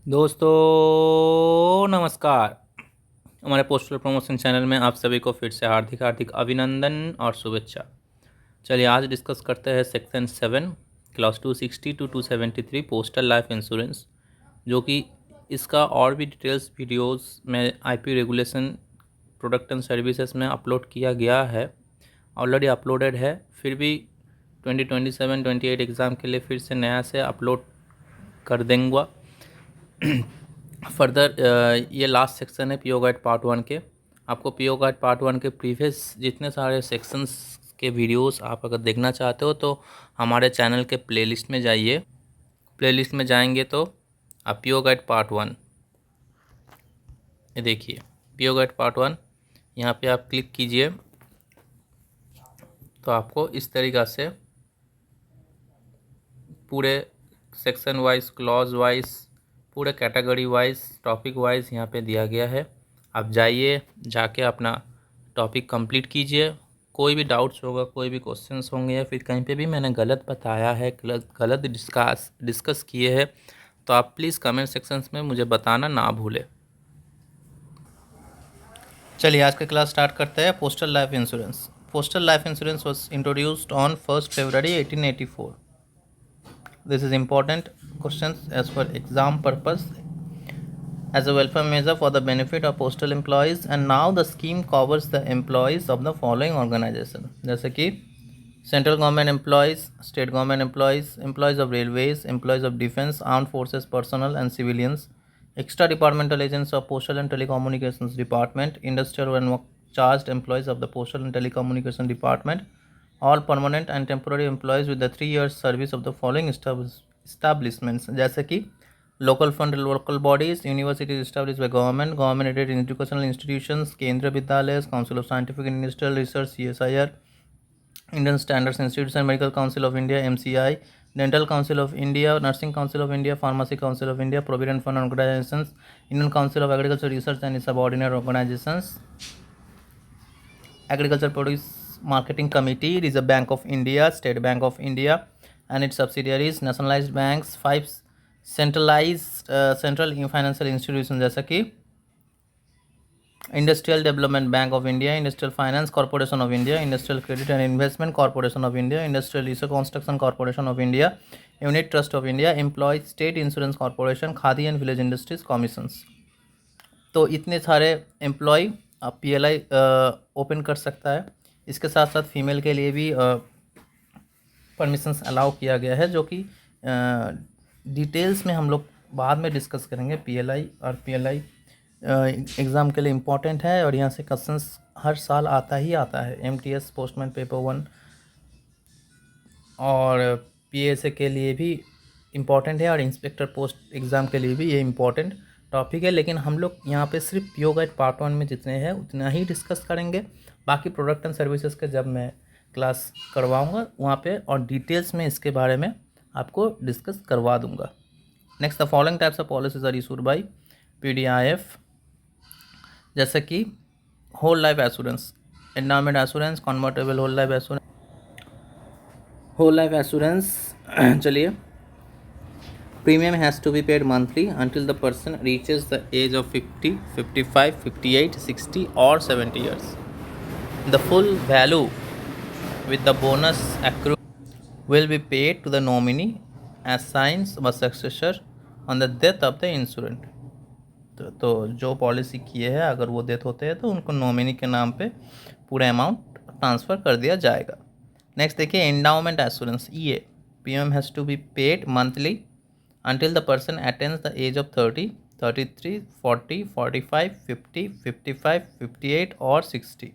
दोस्तों नमस्कार। हमारे पोस्टल प्रमोशन चैनल में आप सभी को फिर से हार्दिक हार्दिक अभिनंदन और शुभेच्छा। चलिए आज डिस्कस करते हैं section 7 class 260 to 273 postal life insurance, जो कि इसका और भी डिटेल्स वीडियोस में IP regulation product and services में अपलोड किया गया है, ऑलरेडी अपलोडेड है। फिर भी 2027-28 एग्ज़ाम के लिए फिर से नया से अपलोड कर देंगे। फर्दर ये लास्ट सेक्शन है पीओ गाइड पार्ट 1 के। आपको पीओ गाइड पार्ट 1 के प्रीवियस जितने सारे सेक्शंस के वीडियोस आप अगर देखना चाहते हो तो हमारे चैनल के प्लेलिस्ट में जाइए। प्लेलिस्ट में जाएंगे तो आप पीओ गाइड पार्ट 1 ये देखिए, पीओ गाइड पार्ट 1 यहाँ पे आप क्लिक कीजिए तो आपको इस तरीक़ा से पूरे सेक्शन वाइज, क्लॉज वाइज, पूरे कैटेगरी वाइज, टॉपिक वाइज यहाँ पे दिया गया है। आप जाइए, जाके अपना टॉपिक कंप्लीट कीजिए। कोई भी डाउट्स होगा, कोई भी क्वेश्चंस होंगे या फिर कहीं पे भी मैंने गलत बताया है, गलत डिस्कस किए हैं तो आप प्लीज़ कमेंट सेक्शंस में मुझे बताना ना भूलें। चलिए आज का क्लास स्टार्ट करते हैं। Postal life insurance. Postal life insurance was introduced on 1 February 1884. This is important questions as per exam purpose as a welfare measure for the benefit of postal employees, and now the scheme covers the employees of the following organization, जैसे कि central government employees, state government employees, employees of railways, employees of defence, armed forces personal and civilians, extra departmental agents of postal and telecommunications department, industrial and work charged employees of the postal and telecommunication department, all permanent and temporary employees with the 3 years service of the following establishments, जैसे कि local fund, local bodies, universities establish by government, government aided educational institutions, केंद्रीय विद्यालय, council of scientific and industrial research CSIR, Indian standards institution, medical council of India MCI, dental council of India, nursing council of India, pharmacy council of India, provident fund organisations, Indian council of agriculture research and subordinate organisations, agriculture produce marketing committee, reserve bank of India, state bank of India and its subsidiaries, nationalized banks, 5 centralized central financial institution जैसा कि industrial development bank of India, industrial finance corporation of India, industrial credit and investment corporation of India, industrial research construction corporation of India, unit trust of India, employees state insurance corporation, khadi and village industries commissions. तो इतने सारे employ आप PLI open कर सकता है। इसके साथ साथ फीमेल के लिए भी परमिशंस अलाउ किया गया है, जो कि डिटेल्स में हम लोग बाद में डिस्कस करेंगे। PLI और PLI एग्ज़ाम के लिए इम्पॉर्टेंट है और यहाँ से क्वेश्चंस हर साल आता ही आता है। MTS पोस्टमैन पेपर 1 और PSA के लिए भी इम्पॉर्टेंट है और इंस्पेक्टर पोस्ट एग्ज़ाम के लिए भी ये इम्पॉर्टेंट टॉपिक है। लेकिन हम लोग यहाँ पे सिर्फ पीओ गाइड पार्ट 1 में जितने हैं उतना ही डिस्कस करेंगे। बाकी प्रोडक्ट एंड सर्विसेज के जब मैं क्लास करवाऊँगा वहाँ पे और डिटेल्स में इसके बारे में आपको डिस्कस करवा दूँगा। Next, the following types of policies are issued by PDIF, जैसे कि whole life assurance, endowment assurance, convertible whole life assurance, whole life assurance. चलिए, premium has to be paid monthly until the person reaches the age of 50, 55, 58, 60 or 70 years. The full value with the bonus accrued will be paid to the nominee assigned a successor on the death of the insurant. तो जो policy किए हैं अगर वो death होते हैं तो उनको नॉमिनी के नाम पे पूरा अमाउंट ट्रांसफ़र कर दिया जाएगा। नेक्स्ट देखिए, endowment assurance EA, premium has to be paid monthly until the person attains the age of 30, 33, 40, 45, 50, 55, 58 or 60.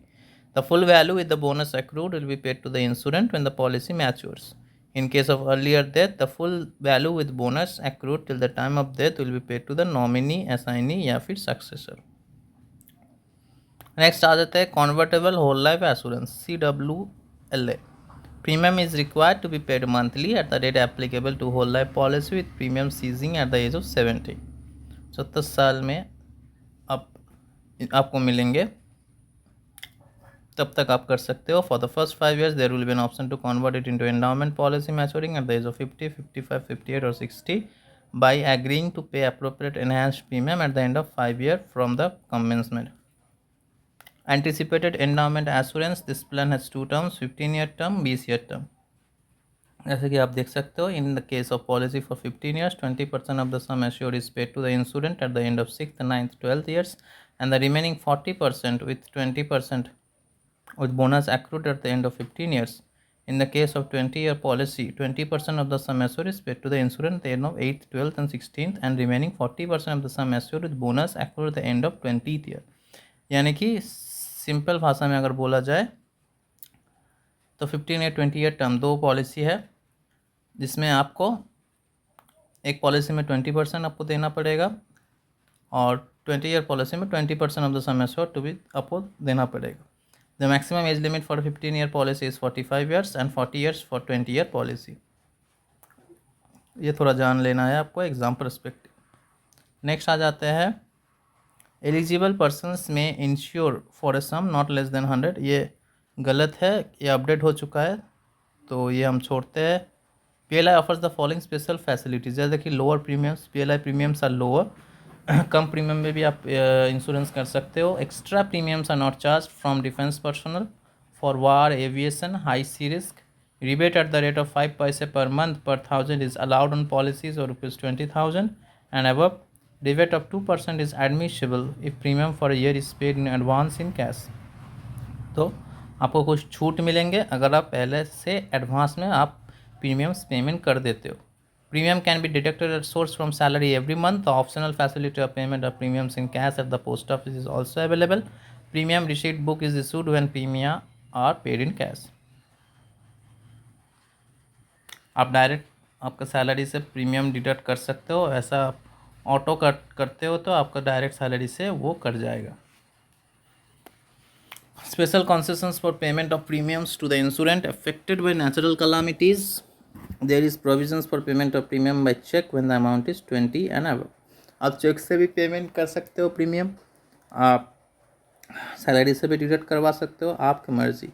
The full value with the bonus accrued will be paid to the insurant when the policy matures. In case of earlier death, the full value with bonus accrued till the time of death will be paid to the nominee, assignee या फिर successor. Next आ जाता है convertible whole life assurance CWLA. Premium is required to be paid monthly at the date applicable to whole life policy with premium ceasing at the age of 70. 70 साल में आपको मिलेंगे, तब तक आप कर सकते हो। For the first 5 years there will be an option to convert it into endowment policy maturing at the age of 50, 55, 58 और 60 by agreeing to pay appropriate enhanced premium at the end of 5 years from the commencement. Anticipated endowment assurance, this plan has two terms, 15-year term, 20-year term. जैसे कि आप देख सकते हो, in the case of policy for 15 years 20% of the sum assured is paid to the insurant at the end ऑफ 6th, 9th, 12th years, and the remaining 40% with 20% with bonus accrued at the end of 15 years. In the case of 20-year policy, 20% of the sum assured is paid to the insurance at the end of 8th, 12th and 16th, and remaining 40% of the sum assured with bonus accrued at the end of 20th year. यानी कि simple भाषा में अगर बोला जाए तो 15 या 20 year term दो पॉलिसी है, जिसमें आपको एक पॉलिसी में 20% आपको देना पड़ेगा और 20 ईयर पॉलिसी में 20% ऑफ द सम एश्योर्ड टू भी आपको देना पड़ेगा. The maximum age limit for 15 year policy is 45 years and 40 years for 20 year policy. ये थोड़ा जान लेना है आपको एग्जाम परस्पेक्टिव. नेक्स्ट आ जाते हैं एलिजिबल पर्सनस में insure for a sum not less than 100. ये गलत है, ये अपडेट हो चुका है तो ये हम छोड़ते हैं. PLI offers the following special facilities. जैसे कि lower premiums, PLI premiums are lower, कम प्रीमियम में भी आप इंश्योरेंस कर सकते हो. Extra premiums are not charge from defence personnel for war, aviation, high sea risk. Rebate at the rate of 5 paise per month पर 1000 इज अलाउड ऑन पॉलिसीज और ₹20,000 and above. rebate of 2% is admissible if premium for a year is paid in advance in cash. तो आपको कुछ छूट मिलेंगे अगर आप पहले से एडवांस में आप प्रीमियम्स पेमेंट कर देते हो. Premium can be deducted at source from salary every month. The optional facility of payment of premiums in cash at the post office is also available. Premium receipt book is issued when premium are paid in cash. आप direct आपका salary से premium deduct कर सकते हो. ऐसा auto cut करते हो तो आपका डायरेक्ट सैलरी से वो कट जाएगा. Special concessions for payment of premiums to the insurant affected by natural calamities. There is provisions for payment of premium by cheque when the amount is 20 and above. आप cheque से भी payment कर सकते हो premium, आप salary से भी deduct करवा सकते हो, आपकी मर्जी.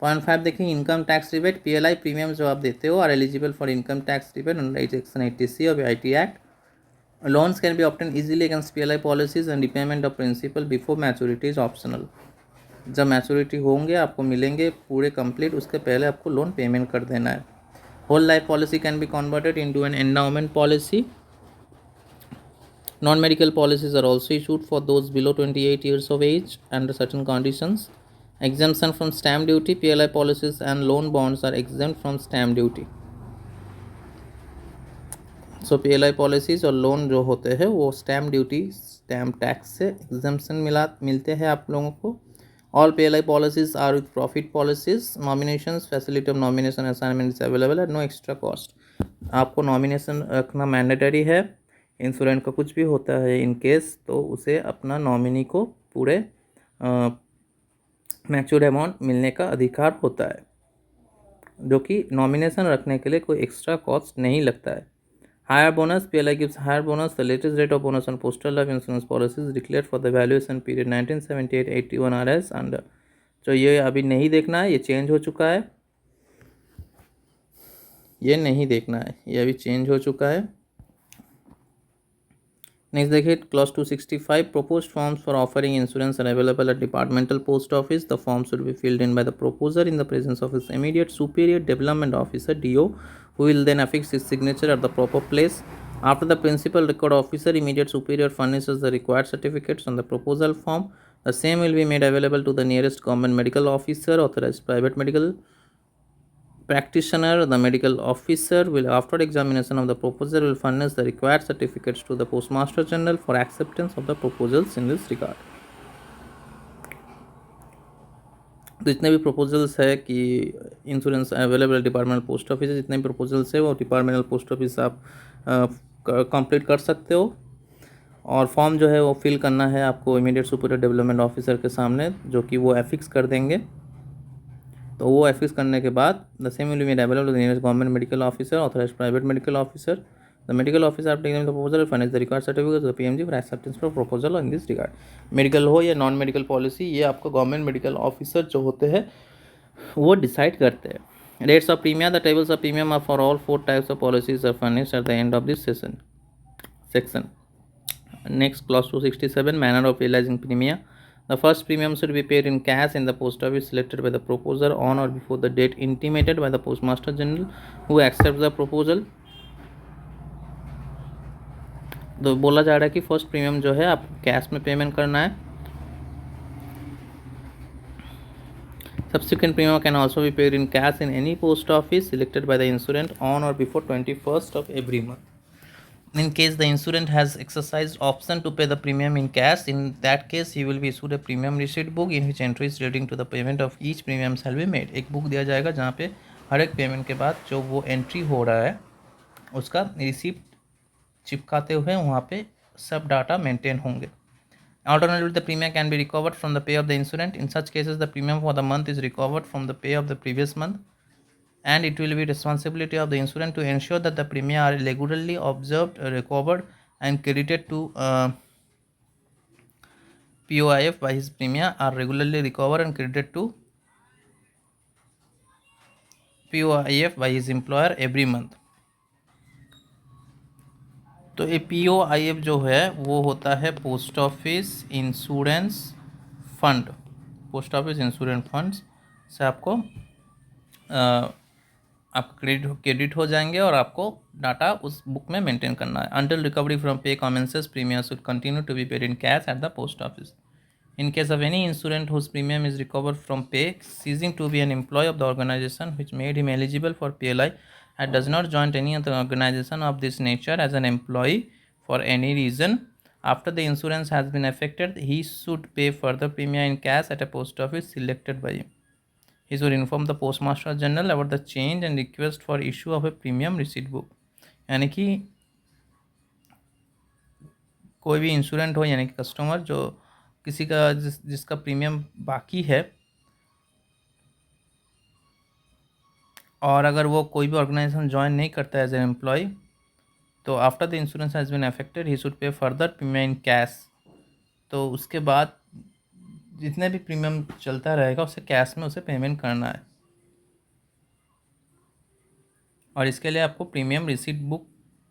0.5 देखिए income tax rebate. PLI premium जो आप देते हो are eligible for income tax rebate under section 80C of IT Act. Loans can be obtained easily against PLI policies and repayment of principal before maturity is optional. जब maturity होंगे आपको मिलेंगे पूरे complete, उसके पहले आपको लोन पेमेंट कर देना है. Whole life policy can be converted into an endowment policy. Non medical policies are also issued for those below 28 years of age under certain conditions. Exemption from stamp duty. PLI policies and loan bonds are exempt from stamp duty. So PLI policies और loan जो होते हैं वो stamp duty, stamp tax से exemption मिलते हैं आप लोगों को. All PLI policies are with profit policies. Nominations, facility of nomination assignment is available at no extra cost. आपको नॉमिनेशन रखना मैंडेटरी है. इंश्योरेंस का कुछ भी होता है इन केस तो उसे अपना नॉमिनी को पूरे मैच्योर्ड अमाउंट मिलने का अधिकार होता है, जो कि नॉमिनेशन रखने के लिए कोई एक्स्ट्रा कॉस्ट नहीं लगता है. Higher bonus. PLI gives higher bonus. The latest rate of bonus on postal life insurance policies declared for the valuation period 1978-81 are as under. तो ये अभी नहीं देखना है, ये चेंज हो चुका है. ये नहीं देखना है, ये अभी चेंज हो चुका है. नेक्स्ट देखिए clause 265. proposed forms for offering insurance are available at departmental post office. The forms should be filled in by the proposer in the presence of his immediate superior development officer DO, who will then affix his signature at the proper place. After the principal record officer immediate superior furnishes the required certificates on the proposal form, the same will be made available to the nearest government medical officer, authorized private medical practitioner. The medical officer will, after examination of the proposal, will furnish the required certificates to the postmaster general for acceptance of the proposals in this regard. जितने भी proposals है कि insurance available departmental post office, जितने भी proposals है वो departmental post office आप complete कर सकते हो. और फॉर्म जो है वो फिल करना है आपको इमीडिएट सुपीरियर डेवलपमेंट ऑफिसर के सामने, जो कि वो एफिक्स कर देंगे. तो वो एफिक्स करने के बाद the same will be made available to the nearest government medical officer, authorised private medical officer. The medical officer after taking the proposal furnish the required certificate the PMG for acceptance for proposal in this regard. Medical हो या non medical policy, ये आपको government medical officer जो होते हैं वो decide करते हैं. Rates of premium. The tables of premium are for all 4 types of policies are furnished at the end of this session. section. Next, clause 267, manner of realizing premium. The first premium should be paid in cash in the post office selected by the proposer on or before the date intimated by the Postmaster General who accepts the proposal. तो बोला जा रहा है कि first premium जो है आपको cash में पेमेंट करना है. Subsequent premium can also be paid in cash in any post office selected by the insurant on or before 21st of every month. In case the insurant has exercised option to pay the premium in cash, in that case he will be issued a premium receipt book in which entries relating to the payment of each premium shall be made. एक book दिया जाएगा जहाँ पे हर एक payment के बाद जो वो एंट्री हो रहा है उसका रिसीप्ट चिपकाते हुए वहाँ पे सब डाटा मेंटेन होंगे. Alternatively, the premium can be recovered from the pay of the insurant. In such cases, the premium for the month is recovered from the pay of the previous month, and it will be responsibility of the insurant to ensure that the premium are regularly observed, recovered, and credited to POIF by his premium are regularly recovered and credited to POIF by his employer every month. तो ये POIF जो है वो होता है post office insurance fund. Post office insurance funds से आपको आप क्रेडिट हो जाएंगे और आपको डाटा उस बुक में मेंटेन करना है. Until recovery from pay commences premium should continue to be paid in cash at the post office. In case of any insurant whose premium is recovered from pay, ceasing to be an employee of the organization which made him eligible for PLI and does not join any other organization of this nature as an employee for any reason, after the insurance has been effected, he should pay further premium in cash at a post office selected by him. He should inform the Postmaster General about the change and request for issue of a premium receipt book. यानी कि कोई भी इंश्योरेंट हो यानी कि customer जो किसी का जिसका प्रीमियम बाकी है और अगर वो कोई भी ऑर्गेनाइजेशन ज्वाइन नहीं करता है एज एन एम्प्लॉय, तो after the insurance has been affected he should pay further premium in cash. तो उसके बाद जितने भी प्रीमियम चलता रहेगा उसे कैश में उसे पेमेंट करना है और इसके लिए आपको प्रीमियम रिसीट बुक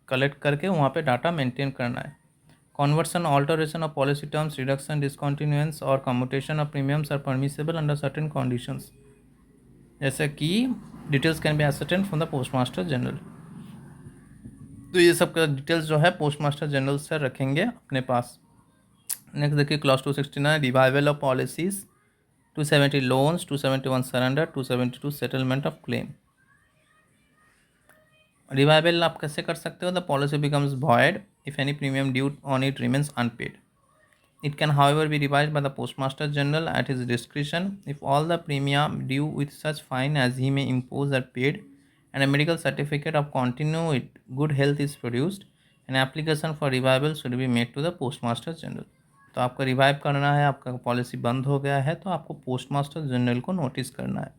कलेक्ट करके वहाँ पे डाटा मेंटेन करना है. Conversion, alteration of policy terms, reduction, discontinuance और commutation of premiums are permissible under certain conditions. जैसे कि details can be ascertained from the Postmaster General. तो ये सब का डिटेल्स जो है पोस्टमास्टर जनरल से रखेंगे अपने पास. नेक्स्ट देखिए clause 269, revival of policies. 270 loans, 271 surrender, 272 settlement of claim. Revival आप कैसे कर सकते हो? The policy becomes void if any premium due on it remains unpaid. It can however be revised by the Postmaster General at his discretion if all the premium due with such fine as he may impose are paid and a medical certificate of continued good health is produced. An application for revival should be made to the Postmaster General. तो आपको revive करना है, आपका policy बंद हो गया है तो आपको पोस्टमास्टर जनरल को नोटिस करना है.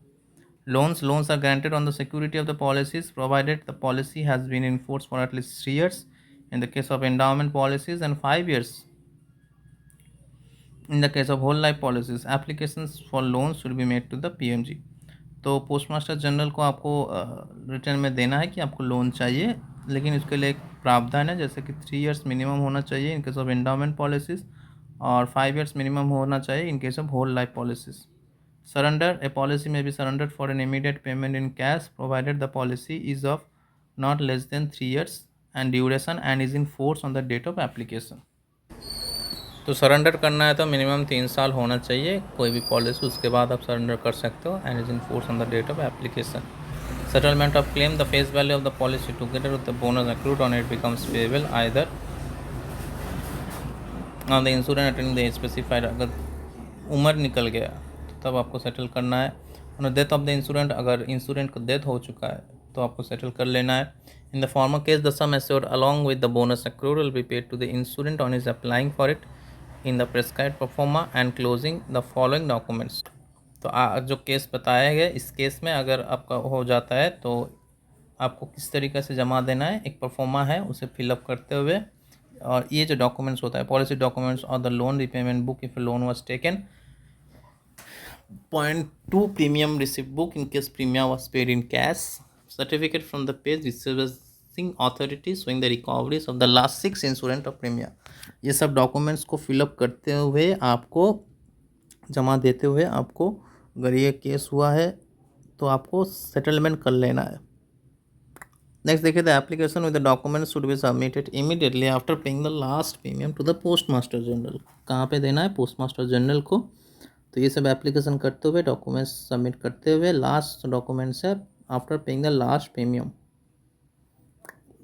Loans are granted on the security of the policies provided the policy has been in force for at least 3 years in the case of endowment policies and 5 years in the case of whole life policies. Applications for loans should be made to the PMG. तो postmaster general को आपको return में देना है कि आपको loan चाहिए, लेकिन उसके लिए एक प्रावधान है जैसे कि 3 years मिनिमम होना चाहिए in case of endowment policies और 5 years मिनिमम होना चाहिए in case of whole life policies. Surrender, a policy may be surrendered for an immediate payment in cash provided the policy is of not less than 3 years and duration and is in force on the date of application. तो surrender करना है तो minimum 3 साल होना चाहिए कोई भी policy, उसके बाद आप सरेंडर कर सकते हो and is in force on the date of application. Settlement of claim, the face value of the policy together with the bonus accrued on it becomes payable either on the insurance attending the specified. अगर उम्र निकल गया तब आपको settle करना है. On death of the insurant, अगर insurant को डेथ हो चुका है तो आपको सेटल कर लेना है. In the former case the sum assured along with the bonus accrued will be paid to the insurant on his applying for it in the prescribed proforma and closing the following documents. तो जो case बताया गया इस case में अगर आपका हो जाता है तो आपको किस तरीके से जमा देना है. एक परफॉर्मा है उसे फिलअप करते हुए और ये जो डॉक्यूमेंट्स होता है पॉलिसी डॉक्यूमेंट्स और the loan repayment book if loan was taken. Point 2, premium receipt book in case premium was paid in cash. Certificate from the page receives taxing authority showing the recoveries of the last 6 insurance of premium. ये सब documents को fill up करते हुए आपको जमा देते हुए आपको अगर ये केस हुआ है तो आपको सेटलमेंट कर लेना है। नेक्स्ट देखिए, the application with the document should be submitted immediately after paying the last premium to the postmaster general. कहाँ पे देना है? पोस्ट मास्टर जनरल को। तो ये सब एप्लीकेशन करते हुए डॉक्यूमेंट्स सबमिट करते हुए लास्ट डॉक्यूमेंट्स है after paying the last premium.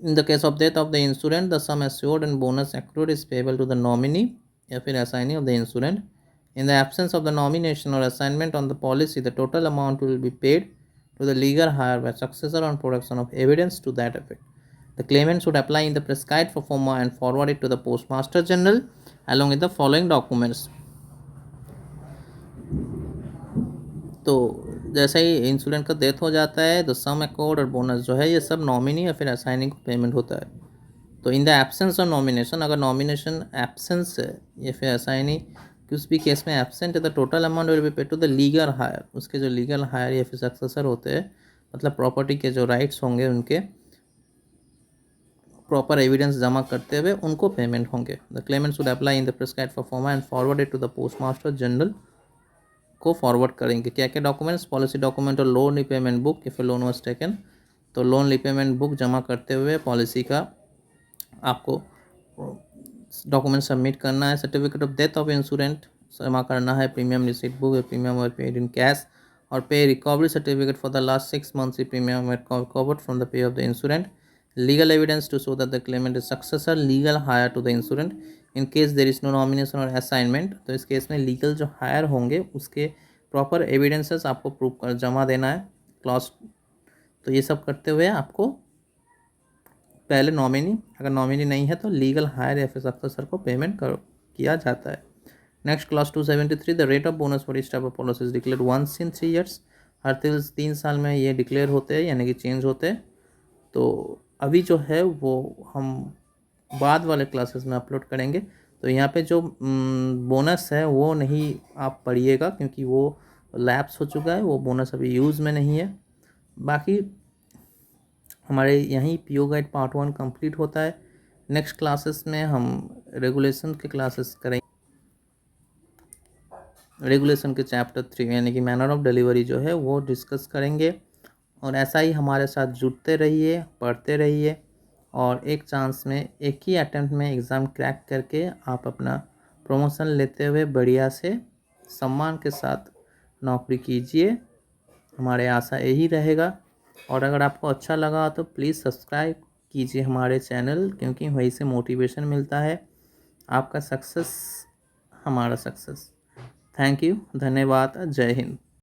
In the case of death of the insurant the sum assured and bonus accrued is payable to the nominee या फिर assignee of the insurant. In the absence of the nomination और assignment on the policy the total amount will be paid to the legal hire by successor on production of evidence to that effect. The claimant should apply in the prescribed form and forward it to the Postmaster General along with the following documents. तो जैसे ही insurance का death हो जाता है तो सम accord और bonus जो है ये सब नॉमिनी या फिर असाइनिंग को पेमेंट होता है। तो इन द एब्सेंस ऑफ नॉमिनेशन, अगर नॉमिनेशन एब्सेंस है या फिर असाइनी किस भी केस में एब्सेंट है, the total amount will be paid to the legal heir. उसके जो लीगल हायर या फिर सक्सेसर होते हैं, मतलब प्रॉपर्टी के जो राइट्स होंगे उनके प्रॉपर एविडेंस जमा करते हुए उनको पेमेंट होंगे। The claimant should apply in the prescribed form and forward it to the postmaster general को फॉरवर्ड करेंगे। क्या क्या डॉक्यूमेंट्स? पॉलिसी डॉक्यूमेंट और loan repayment book if loan was taken. तो लोन रिपेमेंट बुक जमा करते हुए पॉलिसी का आपको डॉक्यूमेंट सबमिट करना है। Certificate of death of insurant जमा करना है। Premium receipt book, premium were paid in cash और pay recovery certificate for the last 6 months premium recovered from the pay of the insurant. Legal evidence to show that the claimant is successor legal heir to the insurant in case there is no nomination और assignment. तो इस case में legal जो higher होंगे उसके proper evidences आपको prove कर जमा देना है क्लॉज। तो ये सब करते हुए आपको पहले नॉमिनी, अगर नॉमिनी नहीं है तो लीगल हायर या फिर सक्सेसर को पेमेंट किया जाता है। Next class 273, the rate of bonus for each type of policy is declared once in 3 years। हर 3 साल में ये डिक्लेयर होते हैं यानी कि चेंज होते हैं। तो अभी जो है वो हम बाद वाले क्लासेस में अपलोड करेंगे। तो यहाँ पे जो बोनस है वो नहीं आप पढ़िएगा क्योंकि वो लैप्स हो चुका है, वो बोनस अभी यूज़ में नहीं है। बाकी हमारे यहीं पीओ गाइड पार्ट 1 कंप्लीट होता है। नेक्स्ट क्लासेस में हम रेगुलेशन के क्लासेस करेंगे। रेगुलेशन के चैप्टर 3 यानी कि मैनर ऑफ डिलीवरी जो है वो डिस्कस करेंगे। और ऐसा ही हमारे साथ जुड़ते रहिए, पढ़ते रहिए और एक चांस में एक ही अटेम्प्ट में एग्ज़ाम क्रैक करके आप अपना प्रमोशन लेते हुए बढ़िया से सम्मान के साथ नौकरी कीजिए। हमारे आशा यही रहेगा। और अगर आपको अच्छा लगा तो प्लीज़ सब्सक्राइब कीजिए हमारे चैनल, क्योंकि वहीं से मोटिवेशन मिलता है। आपका सक्सेस हमारा सक्सेस। थैंक यू, धन्यवाद, जय हिंद।